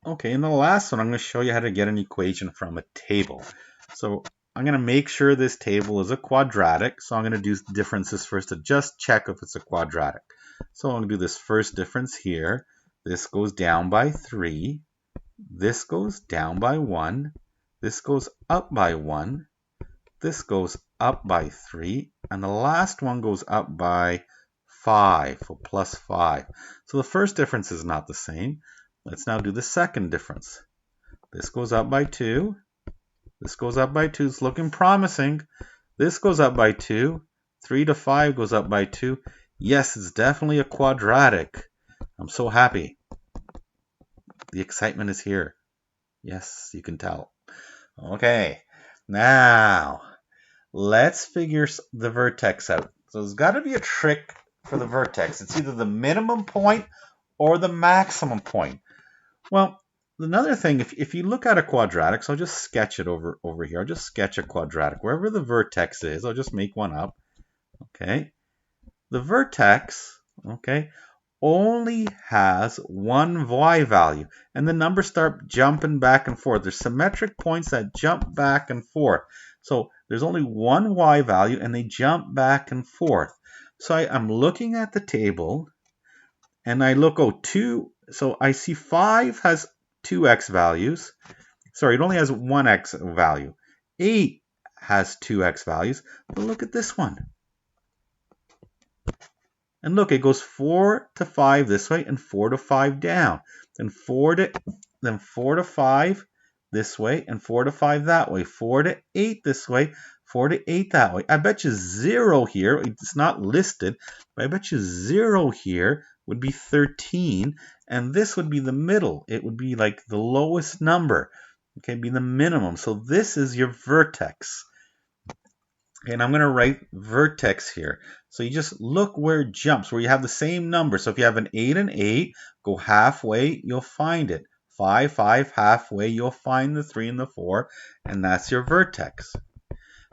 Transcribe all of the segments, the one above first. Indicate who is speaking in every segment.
Speaker 1: Okay, in the last one, I'm going to show you how to get an equation from a table. So I'm going to make sure this table is a quadratic. So I'm going to do differences first to just check if it's a quadratic. So I'm going to do this first difference here. This goes down by 3. This goes down by 1. This goes up by 1. This goes up by 3. And the last one goes up by 5, or plus 5. So the first difference is not the same. Let's now do the second difference. This goes up by 2. This goes up by 2. It's looking promising. This goes up by 2. 3 to 5 goes up by 2. Yes, it's definitely a quadratic. I'm so happy. The excitement is here. Yes, you can tell. Okay, now let's figure the vertex out. So there's got to be a trick for the vertex. It's either the minimum point or the maximum point. Well, another thing, if you look at a quadratic, so I'll just sketch it over here. I'll just sketch a quadratic. Wherever the vertex is, I'll just make one up. Okay. The vertex, okay, only has one y value. And the numbers start jumping back and forth. There's symmetric points that jump back and forth. So there's only one y value, and they jump back and forth. So I'm looking at the table, and I look, so I see 5 has 2x values. Sorry, it only has 1x value. 8 has 2x values. But look at this one. And look, it goes 4 to 5 this way and 4 to 5 down. Then 4 to 5 this way and 4 to 5 that way. 4 to 8 this way, 4 to 8 that way. I bet you 0 here. It's not listed, but I bet you 0 here would be 13, and this would be the middle. It would be like the lowest number. Okay, be the minimum. So this is your vertex. Okay, and I'm going to write vertex here. So you just look where it jumps, where you have the same number. So if you have an 8 and 8, go halfway, you'll find it. 5, 5, halfway, you'll find the 3 and the 4, and that's your vertex.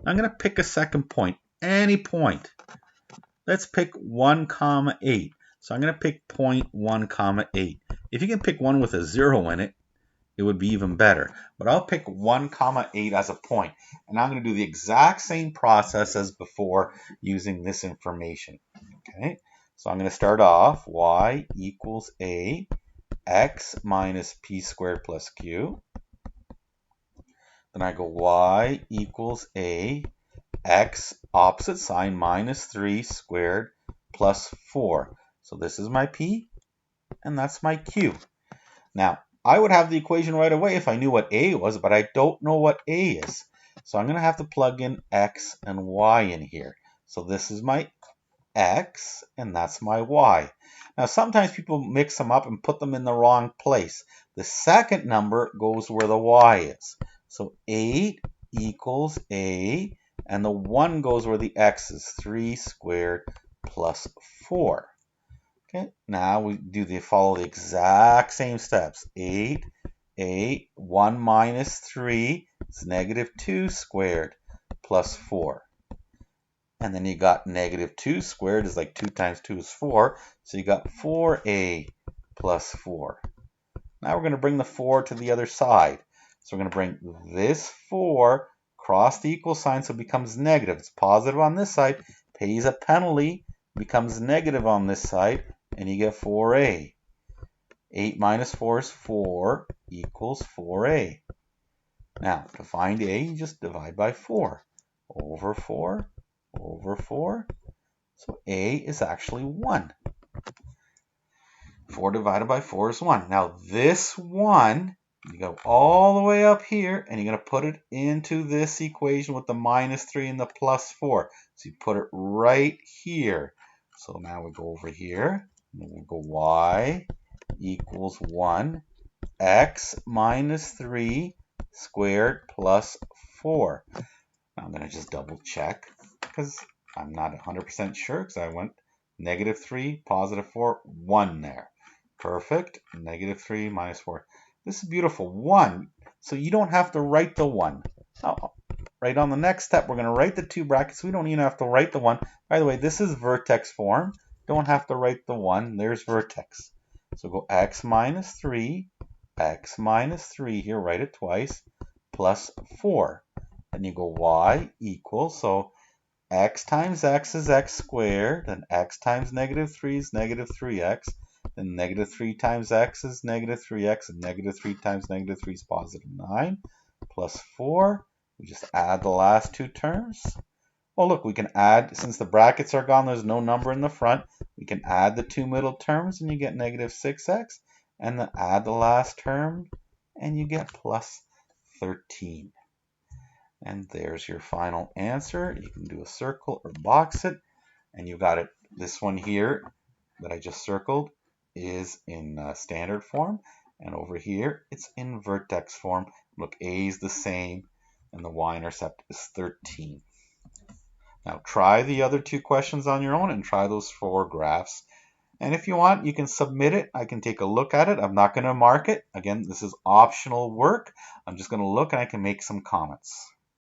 Speaker 1: I'm going to pick a second point, any point. Let's pick 1, 8. So I'm going to pick point 1, 8. If you can pick one with a 0 in it, it would be even better. But I'll pick 1, 8 as a point. And I'm going to do the exact same process as before using this information. Okay, so I'm going to start off y equals a x minus p squared plus q. Then I go y equals a x opposite sign minus 3 squared plus 4. So this is my p, and that's my q. Now, I would have the equation right away if I knew what a was, but I don't know what a is. So I'm going to have to plug in x and y in here. So this is my x, and that's my y. Now, sometimes people mix them up and put them in the wrong place. The second number goes where the y is. So 8 equals a, and the 1 goes where the x is, 3 squared plus 4. Okay, now we follow the exact same steps. 8, 1 minus 3 is negative 2 squared plus 4. And then you got negative 2 squared is like 2 times 2 is 4. So you got 4a plus 4. Now we're going to bring the 4 to the other side. So we're going to bring this 4 across the equal sign so it becomes negative. It's positive on this side, pays a penalty, becomes negative on this side, and you get 4a. 8 minus 4 is 4 equals 4a. Now, to find a, you just divide by 4. Over 4, over 4. So a is actually 1. 4 divided by 4 is 1. Now, this 1, you go all the way up here, and you're going to put it into this equation with the minus 3 and the plus 4. So you put it right here. So now we go over here. We'll go y equals 1 x minus 3 squared plus 4. Now I'm going to just double check because I'm not 100% sure because I went negative 3, positive 4, 1 there. Perfect. Negative 3 minus 4. This is beautiful. 1. So you don't have to write the 1. Now, right on the next step, we're going to write the 2 brackets. We don't even have to write the 1. By the way, this is vertex form. Don't have to write the 1. There's vertex. So go x minus 3 x minus 3 here, write it twice, plus 4. And you go y equals, so x times x is x squared, and x times negative 3 is negative 3x, then negative 3 times x is negative 3x, and negative 3 times negative 3 is positive 9, plus 4. We just add the last two terms. Well, look, we can add, since the brackets are gone, there's no number in the front, we can add the two middle terms and you get negative 6x, and then add the last term and you get plus 13. And there's your final answer. You can do a circle or box it, and you got it. This one here that I just circled is in standard form, and over here it's in vertex form. Look, A is the same, and the y-intercept is 13. Now try the other two questions on your own and try those 4 graphs. And if you want, you can submit it. I can take a look at it. I'm not going to mark it. Again, this is optional work. I'm just going to look and I can make some comments.